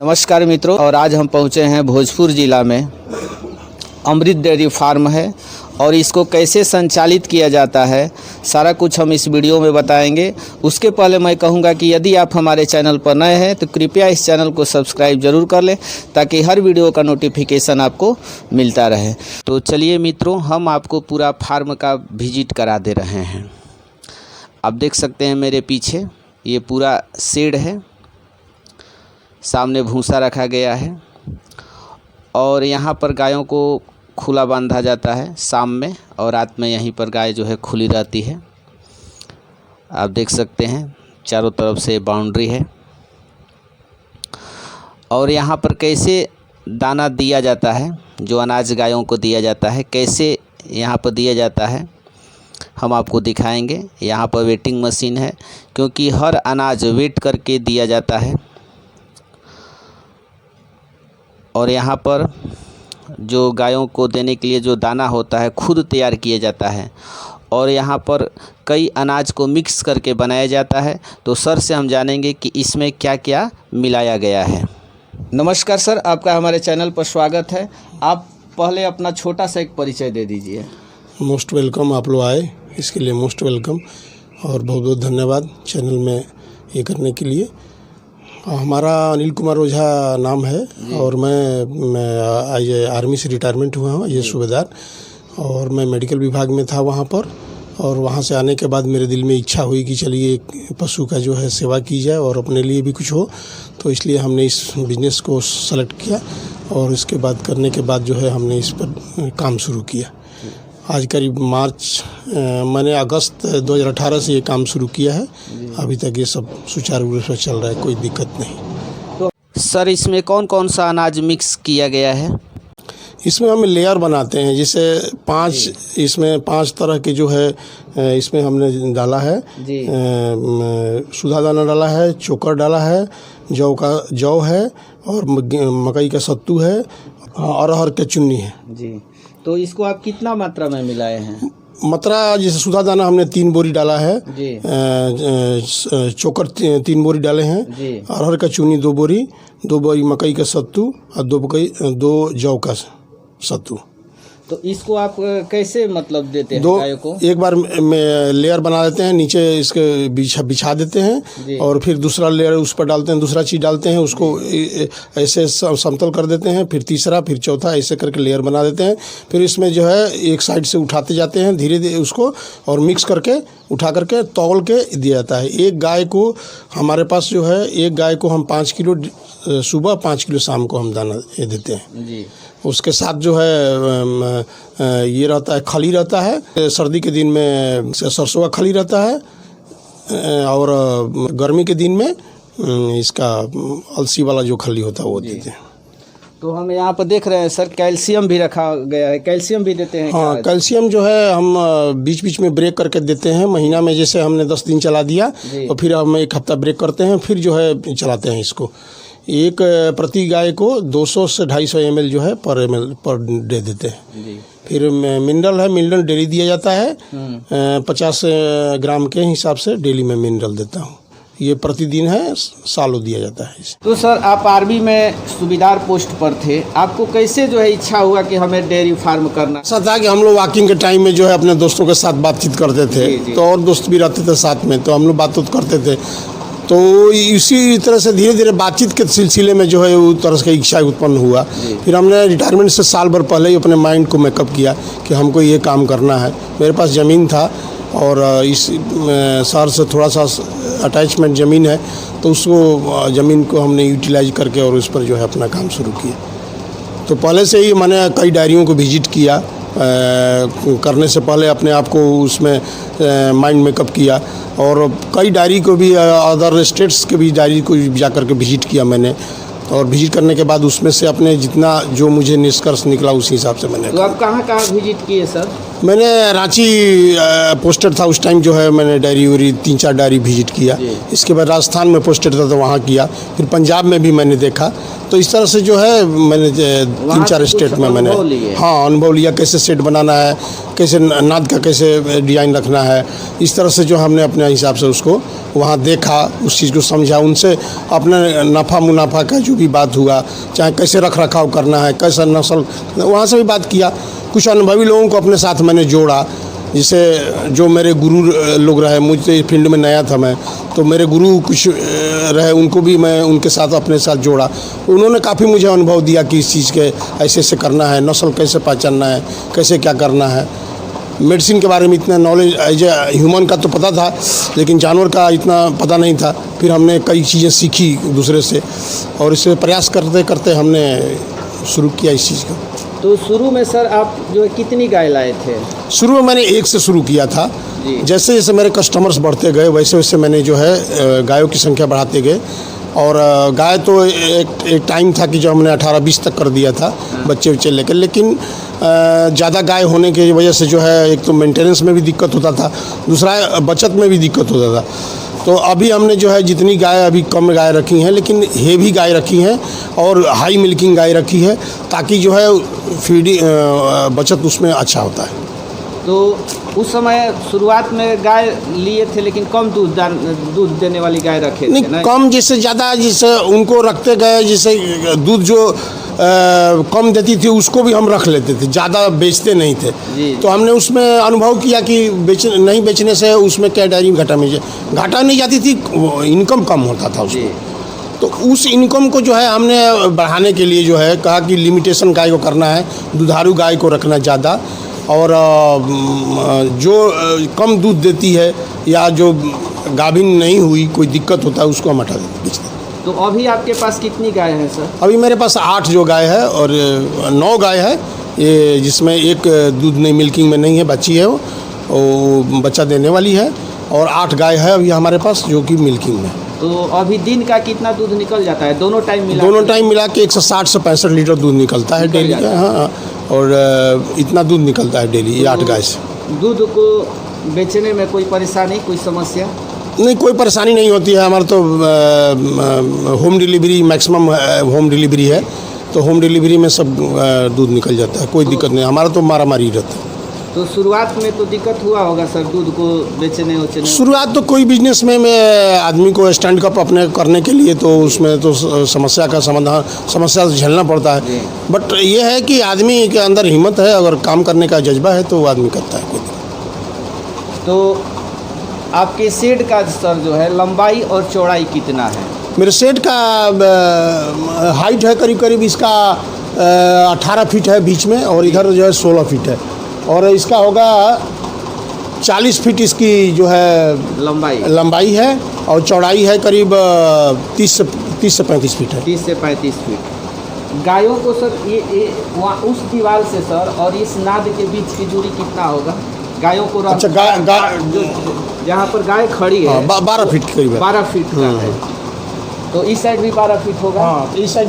नमस्कार मित्रों, और आज हम पहुंचे हैं भोजपुर ज़िला में। अमृत डेयरी फार्म है और इसको कैसे संचालित किया जाता है सारा कुछ हम इस वीडियो में बताएंगे। उसके पहले मैं कहूंगा कि यदि आप हमारे चैनल पर नए हैं तो कृपया इस चैनल को सब्सक्राइब ज़रूर कर लें ताकि हर वीडियो का नोटिफिकेशन आपको मिलता रहे। तो चलिए मित्रों, हम आपको पूरा फार्म का विजिट करा दे रहे हैं। आप देख सकते हैं मेरे पीछे ये पूरा शेड है, सामने भूसा रखा गया है और यहाँ पर गायों को खुला बांधा जाता है शाम में, और रात में यहीं पर गाय जो है खुली रहती है। आप देख सकते हैं चारों तरफ से बाउंड्री है। और यहाँ पर कैसे दाना दिया जाता है, जो अनाज गायों को दिया जाता है, कैसे यहाँ पर दिया जाता है हम आपको दिखाएंगे। यहाँ पर वेटिंग मशीन है क्योंकि हर अनाज वेट करके दिया जाता है। और यहाँ पर जो गायों को देने के लिए जो दाना होता है खुद तैयार किया जाता है, और यहाँ पर कई अनाज को मिक्स करके बनाया जाता है। तो सर से हम जानेंगे कि इसमें क्या क्या मिलाया गया है। नमस्कार सर, आपका हमारे चैनल पर स्वागत है। आप पहले अपना छोटा सा एक परिचय दे दीजिए। मोस्ट वेलकम, आप लोग आए इसके लिए मोस्ट वेलकम और बहुत बहुत धन्यवाद चैनल में ये करने के लिए। हमारा अनिल कुमार ओझा नाम है और मैं आज आर्मी से रिटायरमेंट हुआ हूँ, ये सूबेदार, और मैं मेडिकल विभाग में था वहाँ पर। और वहाँ से आने के बाद मेरे दिल में इच्छा हुई कि चलिए एक पशु का जो है सेवा की जाए और अपने लिए भी कुछ हो, तो इसलिए हमने इस बिज़नेस को सेलेक्ट किया और इसके बाद करने के बाद जो है हमने इस पर काम शुरू किया। आज करीब मैंने अगस्त 2018 से ये काम शुरू किया है। अभी तक ये सब सुचारू रूप से चल रहा है, कोई दिक्कत नहीं। तो सर इसमें कौन कौन सा अनाज मिक्स किया गया है? इसमें हम लेयर बनाते हैं, जिसे इसमें 5 तरह के जो है इसमें हमने डाला है। सुधा दाना डाला है, चोकर डाला है, जौ है और मकई का सत्तू है और अरहर के चुन्नी है जी। तो इसको आप कितना मात्रा में मिलाए हैं? मात्रा जैसे सुधा दाना हमने 3 बोरी डाला है जी। चोकर 3 बोरी डाले हैं जी। अरहर का चुन्नी 2 बोरी मकई का सत्तू और 2 जौ का सत्तू। तो इसको आप कैसे मतलब देते हैं गायों को? एक बार में लेयर बना देते हैं, नीचे इसके बिछा देते हैं और फिर दूसरा लेयर उस पर डालते हैं, दूसरा चीज़ डालते हैं, उसको ऐसे समतल कर देते हैं, फिर तीसरा, फिर चौथा, ऐसे करके लेयर बना देते हैं। फिर इसमें जो है एक साइड से उठाते जाते हैं धीरे धीरे उसको, और मिक्स करके उठा करके तौल के दिया जाता है। एक गाय को हमारे पास जो है, एक गाय को हम 5 किलो सुबह, 5 किलो शाम को हम दाना ये देते हैं जी। उसके साथ जो है ये रहता है, खली रहता है। सर्दी के दिन में सरसों का खली रहता है और गर्मी के दिन में इसका अलसी वाला जो खली होता है वो देते हैं। तो हम यहाँ पर देख रहे हैं सर, कैल्शियम भी रखा गया है, कैल्शियम भी देते हैं? हाँ, कैल्शियम जो है हम बीच बीच में ब्रेक करके देते हैं। महीना में जैसे हमने 10 दिन चला दिया और फिर हम 1 हफ्ता ब्रेक करते हैं, फिर जो है चलाते हैं इसको। एक प्रति गाय को 200 से 250 ml जो है पर डे देते हैं जी। फिर मिनरल डेली दिया जाता है 50 ग्राम के हिसाब से डेली में मिनरल देता हूँ। ये प्रतिदिन है, सालों दिया जाता है। तो सर आप आर्मी में सूबेदार पोस्ट पर थे, आपको कैसे जो है इच्छा हुआ कि हमें डेयरी फार्म करना? ऐसा था कि हम लोग वॉकिंग के टाइम में जो है अपने दोस्तों के साथ बातचीत करते थे जी। तो और दोस्त भी रहते थे साथ में, तो हम लोग बात करते थे। तो इसी तरह से धीरे धीरे बातचीत के सिलसिले में जो है उस तरह की इच्छा उत्पन्न हुआ। फिर हमने रिटायरमेंट से साल भर पहले ही अपने माइंड को मेकअप किया कि हमको ये काम करना है। मेरे पास ज़मीन था और इस शहर से थोड़ा सा अटैचमेंट ज़मीन है, तो उसको ज़मीन को हमने यूटिलाइज करके और उस पर जो है अपना काम शुरू किया। तो पहले से ही मैंने कई डायरियों को विजिट किया, करने से पहले अपने आप को उसमें माइंड मेकअप किया, और कई डायरी को भी, अदर स्टेट्स के भी डायरी को जा कर के विजिट किया मैंने। और विजिट करने के बाद उसमें से अपने जितना जो मुझे निष्कर्ष निकला उस हिसाब से मैंने। तो आप कहाँ विजिट किए सर? मैंने रांची पोस्टेड था उस टाइम, जो है मैंने डायरी 3-4 डायरी विजिट किया। इसके बाद राजस्थान में पोस्टेड था तो वहाँ किया। फिर पंजाब में भी मैंने देखा, तो इस तरह से जो है मैंने 3-4 से कुछ स्टेट में मैंने अनुभव लिए। हाँ अनुभव लिया, कैसे सेट बनाना है, कैसे नाद का कैसे डिज़ाइन रखना है। इस तरह से जो हमने अपने हिसाब से उसको वहाँ देखा, उस चीज़ को समझा, उनसे अपना नफ़ा मुनाफा का जो भी बात हुआ, चाहे कैसे रख रखाव करना है, कैसा नस्ल, वहाँ से भी बात किया। कुछ अनुभवी लोगों को अपने साथ मैंने जोड़ा, जिसे जो मेरे गुरु लोग रहे, मुझे फील्ड में नया था मैं, तो मेरे गुरु कुछ रहे, उनको भी मैं उनके साथ अपने साथ जोड़ा। उन्होंने काफ़ी मुझे अनुभव दिया कि इस चीज़ के ऐसे ऐसे करना है, नस्ल कैसे पहचानना है, कैसे क्या करना है। मेडिसिन के बारे में इतना नॉलेज एज ए ह्यूमन का तो पता था, लेकिन जानवर का इतना पता नहीं था। फिर हमने कई चीज़ें सीखी दूसरे से, और इसे प्रयास करते करते हमने शुरू किया इस चीज़ को। तो शुरू में सर आप जो है कितनी गाय लाए थे? शुरू में मैंने एक से शुरू किया था। जी। जैसे जैसे मेरे कस्टमर्स बढ़ते गए वैसे वैसे मैंने जो है गायों की संख्या बढ़ाते गए। और गाय तो एक टाइम था कि जो हमने 18-20 तक कर दिया था बच्चे बच्चे लेकर, लेकिन ज़्यादा गाय होने की वजह से जो है एक तो मेंटेनेंस में भी दिक्कत होता था, दूसरा बचत में भी दिक्कत होता था। तो अभी हमने जो है जितनी गाय अभी कम गाय रखी हैं, लेकिन हेवी गाय रखी हैं और हाई मिल्किंग गाय रखी है, ताकि जो है फीडिंग बचत उसमें अच्छा होता है। तो उस समय शुरुआत में गाय लिए थे, लेकिन कम दूध देने वाली गाय रखे थे? नहीं, कम, जिससे ज़्यादा, जिससे उनको रखते गए, जिससे दूध जो कम देती थी उसको भी हम रख लेते थे, ज़्यादा बेचते नहीं थे। तो हमने उसमें अनुभव किया कि नहीं बेचने से उसमें क्या डेयरी में घाटा नहीं जाती थी, इनकम कम होता था उसमें। तो उस इनकम को जो है हमने बढ़ाने के लिए जो है कहा कि लिमिटेशन गाय को करना है, दुधारू गाय को रखना ज़्यादा, और जो कम दूध देती है या जो गाभिन नहीं हुई, कोई दिक्कत होता है, उसको हम हटा देते। तो अभी आपके पास कितनी गाय है सर? अभी मेरे पास 8 जो गाय है और 9 गाय है, ये जिसमें एक दूध नहीं, मिल्किंग में नहीं है, बच्ची है, वो बच्चा देने वाली है, और 8 गाय है अभी हमारे पास जो कि मिल्किंग में। तो अभी दिन का कितना दूध निकल जाता है दोनों टाइम मिला के 160 से 65 लीटर दूध निकलता है डेली का। हाँ, और इतना दूध निकलता है डेली, ये 8 गाय से। दूध को बेचने में कोई परेशानी, कोई समस्या? नहीं, कोई परेशानी नहीं होती है। हमारा तो home delivery, maximum home delivery है, तो होम डिलीवरी में सब दूध निकल जाता है, कोई दिक्कत नहीं। हमारा तो मारामारी रहता है। तो शुरुआत में तो दिक्कत हुआ होगा सर दूध को बेचने? शुरुआत तो कोई बिजनेस में आदमी को स्टैंड अप अपने करने के लिए तो उसमें तो समस्या का समाधान, समस्या झेलना पड़ता है। बट ये है कि आदमी के अंदर हिम्मत है, अगर काम करने का जज्बा है तो वो आदमी करता है। तो आपके शेड का सर जो है लंबाई और चौड़ाई कितना है? मेरे शेड का हाइट है करीब करीब इसका 18 फीट है बीच में, और इधर जो है 16 फीट है, और इसका होगा 40 फीट इसकी जो है लंबाई है, और चौड़ाई है करीब 30 से 35 फीट है। 30 से 35 फीट। गायों को सर ये वहाँ उस दीवार से सर और इस नाद के बीच की दूरी कितना होगा गायों को? अच्छा, जहाँ पर गाय खड़ी है 12 फीट करीब है। 12 फीट का है, तो इस साइड भी 12 फीट होगा? हाँ, इस साइड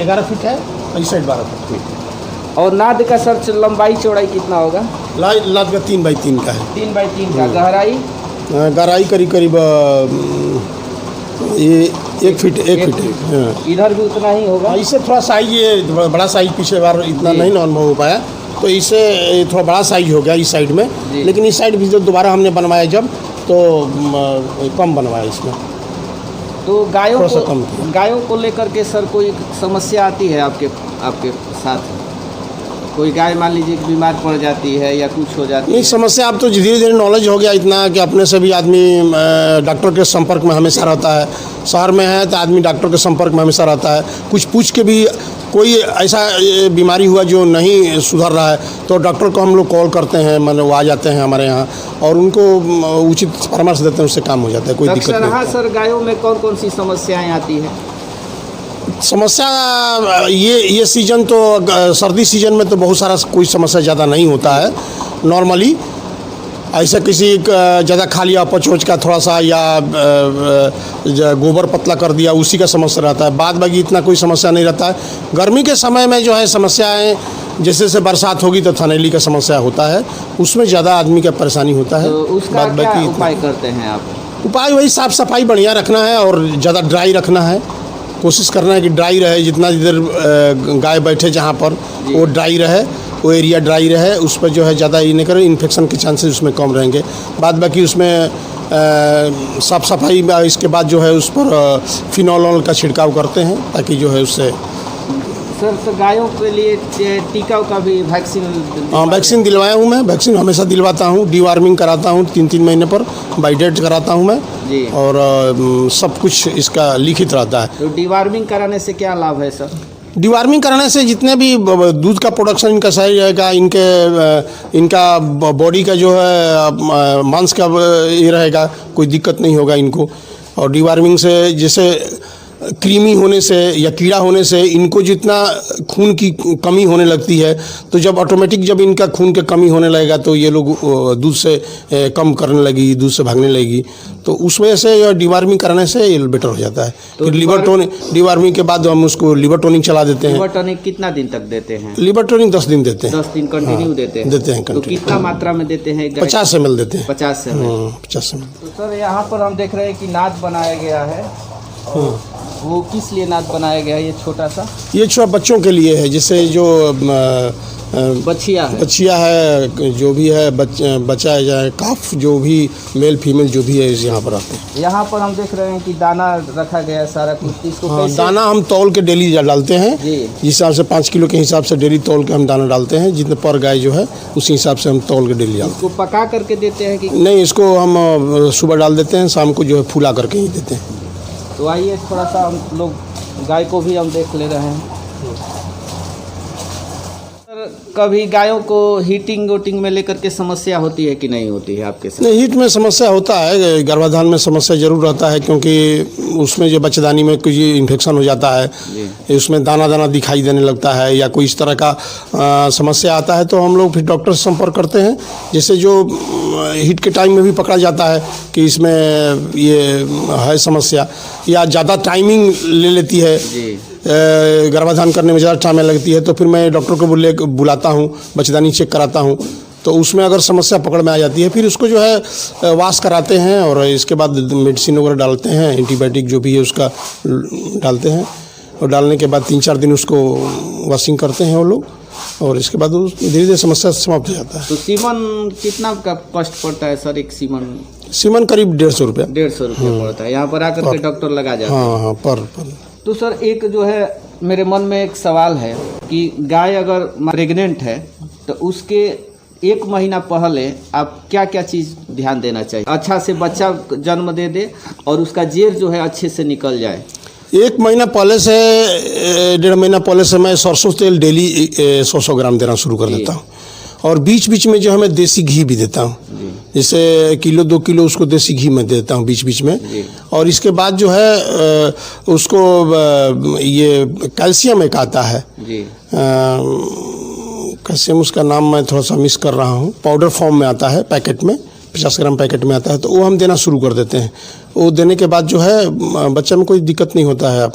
11 फीट है, इस साइड 12 फीट। और नाद का सर लंबाई चौड़ाई कितना होगा? नाद का 3 बाई 3 का है। 3 बाई 3 का। गहराई करीब करीब ये 1 फीट है। इधर भी उतना ही होगा? इससे थोड़ा साइज, ये बड़ा साइज पिछले बार इतना नहीं अनुभव हो पाया, तो इससे थोड़ा बड़ा साइज हो गया इस साइड में। लेकिन इस साइड भी जब दोबारा हमने बनवाया जब, तो कम बनवाया इसमें। तो गायों को लेकर के सर कोई समस्या आती है आपके साथ? कोई गाय मान लीजिए कि बीमार पड़ जाती है या कुछ हो जाती है? नहीं, समस्या अब तो धीरे धीरे नॉलेज हो गया इतना कि अपने से भी आदमी डॉक्टर के संपर्क में हमेशा रहता है। शहर में है तो आदमी डॉक्टर के संपर्क में हमेशा रहता है। कुछ पूछ के भी कोई ऐसा बीमारी हुआ जो नहीं सुधर रहा है, तो डॉक्टर को हम लोग कॉल करते हैं, मतलब वो आ जाते हैं हमारे यहाँ, और उनको उचित परामर्श देते हैं, उससे काम हो जाता है, कोई दिक्कत नहीं। सर गायों में कौन कौन सी समस्याएँ आती हैं? समस्या ये सीज़न तो सर्दी सीज़न में तो बहुत सारा कोई समस्या ज़्यादा नहीं होता है। नॉर्मली ऐसा किसी ज़्यादा खा लिया अपच का थोड़ा सा, या गोबर पतला कर दिया, उसी का समस्या रहता है। बाद बाकी इतना कोई समस्या नहीं रहता है। गर्मी के समय में जो है समस्याएं, जैसे जैसे बरसात होगी तो थनैली का समस्या होता है, उसमें ज़्यादा आदमी का परेशानी होता है। तो उसका क्या उपाय करते हैं आप? उपाय वही साफ़ सफाई बढ़िया रखना है और ज़्यादा ड्राई रखना है, कोशिश करना है कि ड्राई रहे, जितना इधर गाय बैठे जहाँ पर वो ड्राई रहे, वो एरिया ड्राई रहे, उस पर जो है ज़्यादा ये नहीं करें, इन्फेक्शन के चांसेस उसमें कम रहेंगे। बाद बाकी उसमें साफ़ सफाई इसके बाद जो है उस पर फिनॉल का छिड़काव करते हैं ताकि जो है उससे। सर तो गायों के लिए टीका का भी वैक्सीन? हाँ, वैक्सीन दिलवाया हूँ मैं, वैक्सीन हमेशा दिलवाता हूँ, डीवार्मिंग कराता हूँ 3-3 महीने पर, बाइडेट कराता हूँ मैं जी। और सब कुछ इसका लिखित रहता है। तो डीवार्मिंग कराने से क्या लाभ है सर? डीवार्मिंग कराने से जितने भी दूध का प्रोडक्शन इनका सही रहेगा, इनका बॉडी का जो है मांस का ये रहेगा, कोई दिक्कत नहीं होगा इनको। और डीवार्मिंग से जैसे कृमि होने से या कीड़ा होने से इनको जितना खून की कमी होने लगती है, तो जब ऑटोमेटिक जब इनका खून की कमी होने लगेगा तो ये लोग दूध से कम करने लगेगी, दूध से भागने लगेगी। तो उस वजह से डीवार्मिंग कराने से ये बेटर हो जाता है। तो लिवर टोनिक, डीवार्मिंग के बाद हम उसको लिवर टोनिक चला देते हैं। लिवर टोनिक कितना दिन तक देते हैं? लिवर टोनिक 10 दिन देते हैं। 10 दिन कंटिन्यू देते हैं? देते हैं तो कंटिन्यू। कितना मात्रा में देते हैं? 50 ml देते हैं। 50 ml। 50 ml। तो सर यहाँ पर हम देख रहे हैं कि नाद बनाया गया है, वो किस लिए नाद बनाया गया है? ये छोटा सा, ये छोटा बच्चों के लिए है, जैसे जो बछिया है, जो भी है बच्चा है, जाए काफ, जो भी मेल फीमेल जो भी है यहाँ पर आते हैं। यहाँ पर हम देख रहे हैं कि दाना रखा गया है सारा कुछ। इसको कैसे? दाना हम तौल के डेली डालते हैं, जिस हिसाब से 5 किलो के हिसाब से डेली तौल के हम दाना डालते हैं, जितने पर गाय जो है उसी हिसाब से हम तौल के डेली डालते हैं। इसको पका करके देते हैं कि नहीं? इसको हम सुबह डाल देते हैं, शाम को जो है फूला करके ही देते हैं। तो आइए थोड़ा सा हम लोग गाय को भी हम देख ले रहे हैं। कभी गायों को हीटिंग वोटिंग में लेकर के समस्या होती है कि नहीं होती है आपके साथ? नहीं, हीट में समस्या होता है, गर्भाधान में समस्या जरूर रहता है, क्योंकि उसमें जो बच्चेदानी में कुछ इन्फेक्शन हो जाता है, उसमें दाना दाना दिखाई देने लगता है या कोई इस तरह का समस्या आता है, तो हम लोग फिर डॉक्टर से संपर्क करते हैं। जैसे जो हीट के टाइम में भी पकड़ा जाता है कि इसमें ये है समस्या, या ज़्यादा टाइमिंग ले लेती है, गर्भाधान करने में ज़्यादा टाइम लगती है, तो फिर मैं डॉक्टर को बुलाता हूँ, बच्चेदानी चेक कराता हूँ। तो उसमें अगर समस्या पकड़ में आ जाती है, फिर उसको जो है वाश कराते हैं और इसके बाद मेडिसिन वगैरह डालते हैं, एंटीबायोटिक जो भी है उसका डालते हैं, और डालने के बाद 3-4 दिन उसको वॉशिंग करते हैं वो लोग, और इसके बाद धीरे धीरे समस्या समाप्त हो जाता है। तो सीमन कितना का कॉस्ट पड़ता है सर? एक सीमन करीब 150 रुपया। 150 रुपया पड़ता है। यहाँ पर आकर के डॉक्टर लगा जाता है? हाँ, पर। तो सर एक जो है मेरे मन में एक सवाल है कि गाय अगर प्रेग्नेंट है तो उसके 1 महीना पहले आप क्या क्या चीज़ ध्यान देना चाहिए? अच्छा से बच्चा जन्म दे और उसका जेर जो है अच्छे से निकल जाए। 1 महीना पहले से 1.5 महीना पहले से मैं सरसों तेल डेली 100 ग्राम देना शुरू कर देता हूँ, और बीच बीच में जो है मैं देसी घी भी देता हूँ, जैसे 1-2 किलो उसको देसी घी में देता हूँ बीच बीच में। और इसके बाद जो है उसको ये कैल्शियम एक आता है, कैल्शियम उसका नाम मैं थोड़ा सा मिस कर रहा हूँ, पाउडर फॉर्म में आता है, पैकेट में 50 ग्राम पैकेट में आता है, तो वो हम देना शुरू कर देते हैं। वो देने के बाद जो है बच्चे में कोई दिक्कत नहीं होता है,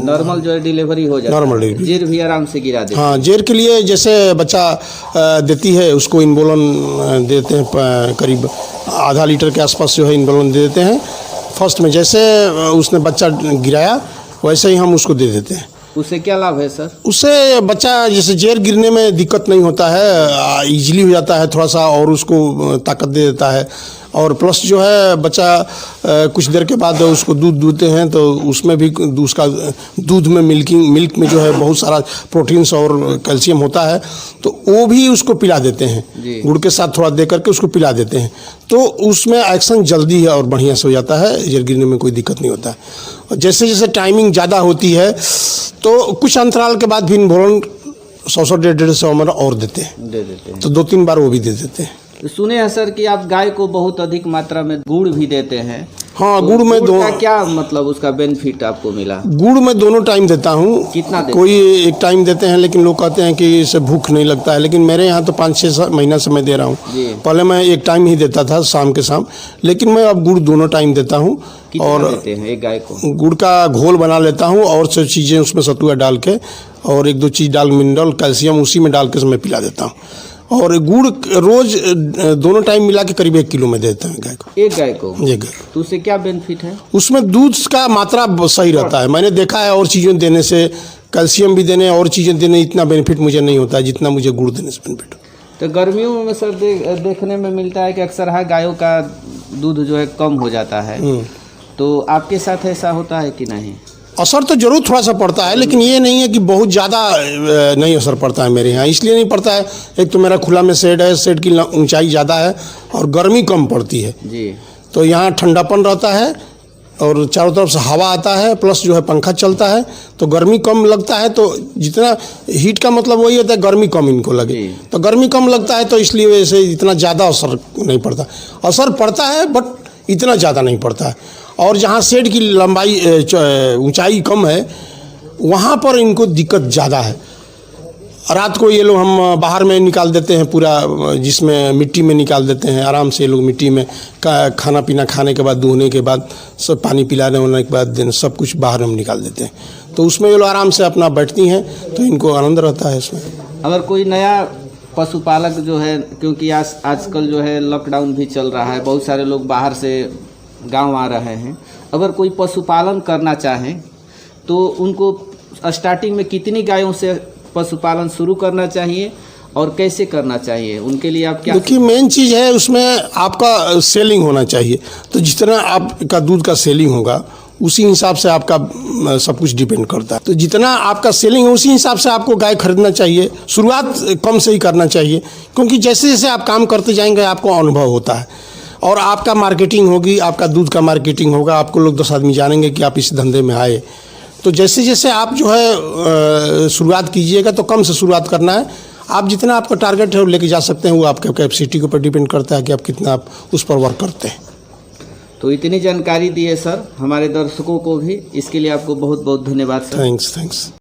नॉर्मल जो है डिलीवरी हो जाता है। नॉर्मल डिलीवरी, जेर भी आराम से गिरा देते हैं। हाँ, जेर के लिए जैसे बच्चा देती है उसको इनबोलन देते हैं, करीब आधा लीटर के आसपास जो है इनबोलन दे देते हैं फर्स्ट में। जैसे उसने बच्चा गिराया वैसे ही हम उसको दे देते हैं। उससे क्या लाभ है सर? उससे बच्चा जैसे जेर गिरने में दिक्कत नहीं होता है, इजीली हो जाता है थोड़ा सा, और उसको ताकत दे देता है। और प्लस जो है बच्चा कुछ देर के बाद उसको दूध दूहते हैं तो उसमें भी उसका दूध में मिल्क में जो है बहुत सारा प्रोटीन्स और कैल्शियम होता है, तो वो भी उसको पिला देते हैं, गुड़ के साथ थोड़ा दे करके उसको पिला देते हैं, तो उसमें एक्शन जल्दी है और बढ़िया से हो जाता है, जेर गिरने में कोई दिक्कत नहीं होता है। और जैसे जैसे टाइमिंग ज़्यादा होती है तो कुछ अंतराल के बाद भी इनबोलन 100-150 ml और देते हैं, तो 2-3 बार वो भी दे देते हैं। तो सुने हैं सर कि आप गाय को बहुत अधिक मात्रा में गुड़ भी देते हैं। हाँ, तो गुड़ में का क्या मतलब उसका बेनिफिट आपको मिला? गुड़ में दोनों टाइम देता हूँ। कितना देते? कोई एक टाइम देते हैं, लेकिन लोग कहते हैं कि इससे भूख नहीं लगता है, लेकिन मेरे यहाँ तो 5-6 महीना से मैं दे रहा हूँ। पहले मैं एक टाइम ही देता था, शाम के शाम, लेकिन मैं अब गुड़ दोनों टाइम देता हूँ। और देते हैं एक गाय को? गुड़ का घोल बना लेता हूँ और सब चीज़ें उसमें सतुआ डाल के और 1-2 चीज़ डाल, मिनरल कैल्शियम उसी में डाल के मैं पिला देता हूँ। और गुड़ रोज दोनों टाइम मिला के करीब 1 किलो में देते हैं गाय को। एक गाय को? ये गाय तो उससे क्या बेनिफिट है? उसमें दूध का मात्रा सही रहता है। मैंने देखा है और चीज़ें देने से, कैल्शियम भी देने और चीज़ें देने इतना बेनिफिट मुझे नहीं होता है जितना मुझे गुड़ देने से बेनिफिट होता है। तो गर्मियों में सर देखने में मिलता है कि अक्सर गायों का दूध जो है कम हो जाता है, तो आपके साथ ऐसा होता है कि नहीं? असर तो जरूर थोड़ा सा पड़ता है, लेकिन ये नहीं है कि बहुत ज़्यादा नहीं असर पड़ता है मेरे यहाँ। इसलिए नहीं पड़ता है, एक तो मेरा खुला में शेड है, शेड की ऊंचाई ज़्यादा है और गर्मी कम पड़ती है जी। तो यहाँ ठंडापन रहता है और चारों तरफ से हवा आता है, प्लस जो है पंखा चलता है तो गर्मी कम लगता है। तो जितना हीट का मतलब वही होता है गर्मी कम इनको लगे, तो गर्मी कम लगता है तो इसलिए वैसे इतना ज़्यादा असर नहीं पड़ता। असर पड़ता है बट इतना ज़्यादा नहीं पड़ता है। और जहाँ शेड की लंबाई ऊंचाई कम है वहाँ पर इनको दिक्कत ज़्यादा है। रात को ये लोग हम बाहर में निकाल देते हैं पूरा, जिसमें मिट्टी में निकाल देते हैं आराम से। ये लोग मिट्टी में खाना पीना खाने के बाद, दूहने के बाद, सब पानी पिलाने होने के बाद दिन सब कुछ बाहर हम निकाल देते हैं, तो उसमें ये लोग आराम से अपना बैठती हैं, तो इनको आनंद रहता है इसमें। अगर कोई नया पशुपालक जो है, क्योंकि आजकल जो है लॉकडाउन भी चल रहा है, बहुत सारे लोग बाहर से गांव आ रहे हैं, अगर कोई पशुपालन करना चाहें तो उनको स्टार्टिंग में कितनी गायों से पशुपालन शुरू करना चाहिए और कैसे करना चाहिए, उनके लिए आप क्या? देखिए मेन चीज़ है उसमें आपका सेलिंग होना चाहिए। तो जितना आपका दूध का सेलिंग होगा उसी हिसाब से आपका सब कुछ डिपेंड करता है। तो जितना आपका सेलिंग है उसी हिसाब से आपको गाय खरीदना चाहिए। शुरुआत कम से ही करना चाहिए, क्योंकि जैसे जैसे आप काम करते जाएंगे आपको अनुभव होता है और आपका मार्केटिंग होगी, आपका दूध का मार्केटिंग होगा, आपको लोग 10 आदमी जानेंगे कि आप इस धंधे में आए। तो जैसे जैसे आप जो है शुरुआत कीजिएगा तो कम से शुरुआत करना है। आप जितना आपका टारगेट है वो लेके जा सकते हैं, वो आपके कैपेसिटी के ऊपर डिपेंड करता है कि आप कितना आप उस पर वर्क करते हैं। तो इतनी जानकारी दी है सर हमारे दर्शकों को भी, इसके लिए आपको बहुत बहुत धन्यवाद सर। थैंक्स।